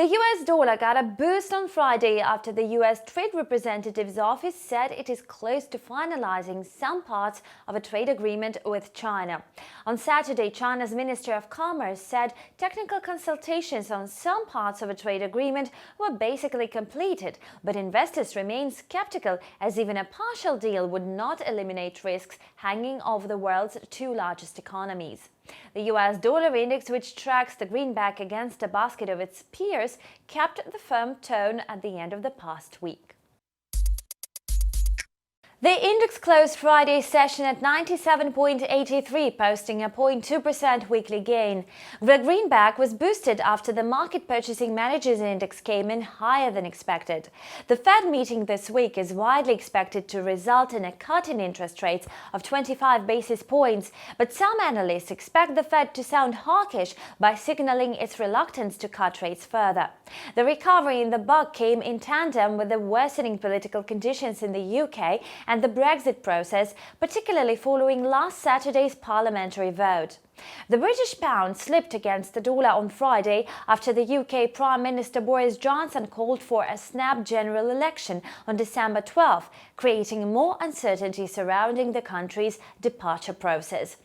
The US dollar got a boost on Friday after the US Trade Representative's office said it is close to finalizing some parts of a trade agreement with China. On Saturday, China's Minister of Commerce said technical consultations on some parts of a trade agreement were basically completed, but investors remain skeptical as even a partial deal would not eliminate risks hanging over the world's two largest economies. The US dollar index, which tracks the greenback against a basket of its peers, kept the firm tone at the end of the past week. The index closed Friday's session at 97.83, posting a 0.2% weekly gain. The greenback was boosted after the market purchasing managers index came in higher than expected. The Fed meeting this week is widely expected to result in a cut in interest rates of 25 basis points, but some analysts expect the Fed to sound hawkish by signaling its reluctance to cut rates further. The recovery in the buck came in tandem with the worsening political conditions in the UK and the Brexit process, particularly following last Saturday's parliamentary vote. The British pound slipped against the dollar on Friday after the UK Prime Minister Boris Johnson called for a snap general election on December 12, creating more uncertainty surrounding the country's departure process.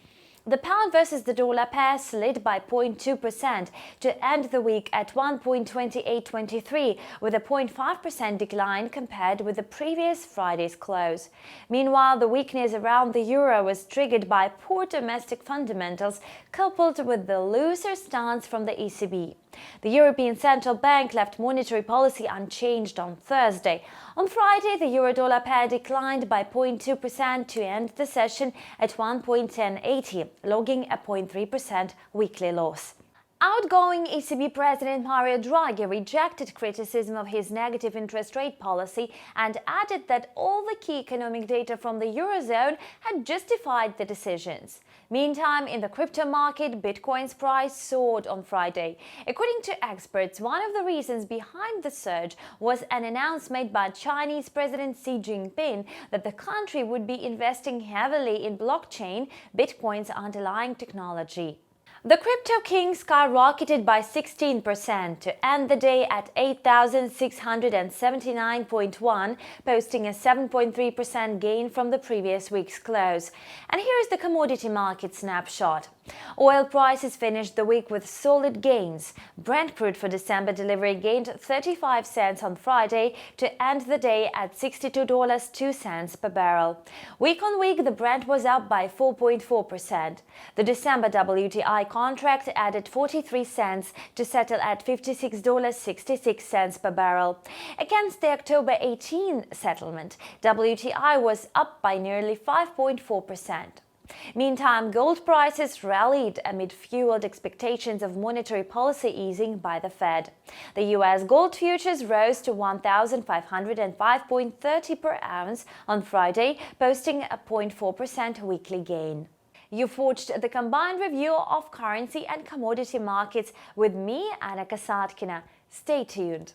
The pound versus the dollar pair slid by 0.2% to end the week at 1.2823, with a 0.5% decline compared with the previous Friday's close. Meanwhile, the weakness around the euro was triggered by poor domestic fundamentals coupled with the looser stance from the ECB. The European Central Bank left monetary policy unchanged on Thursday. On Friday, the euro-dollar pair declined by 0.2% to end the session at 1.1080, logging a 0.3% weekly loss. Outgoing ECB President Mario Draghi rejected criticism of his negative interest rate policy and added that all the key economic data from the Eurozone had justified the decisions. Meantime, in the crypto market, Bitcoin's price soared on Friday. According to experts, one of the reasons behind the surge was an announcement by Chinese President Xi Jinping that the country would be investing heavily in blockchain, Bitcoin's underlying technology. The crypto king skyrocketed by 16% to end the day at 8,679.1, posting a 7.3% gain from the previous week's close. And here's the commodity market snapshot. Oil prices finished the week with solid gains. Brent crude for December delivery gained 35 cents on Friday to end the day at $62.02 per barrel. Week on week, the Brent was up by 4.4%. The December WTI contract added 43 cents to settle at $56.66 per barrel. Against the October 18 settlement, WTI was up by nearly 5.4%. Meantime, gold prices rallied amid fueled expectations of monetary policy easing by the Fed. The US gold futures rose to 1,505.30 per ounce on Friday, posting a 0.4% weekly gain. You've watched the combined review of currency and commodity markets with me, Anna Kasatkina. Stay tuned.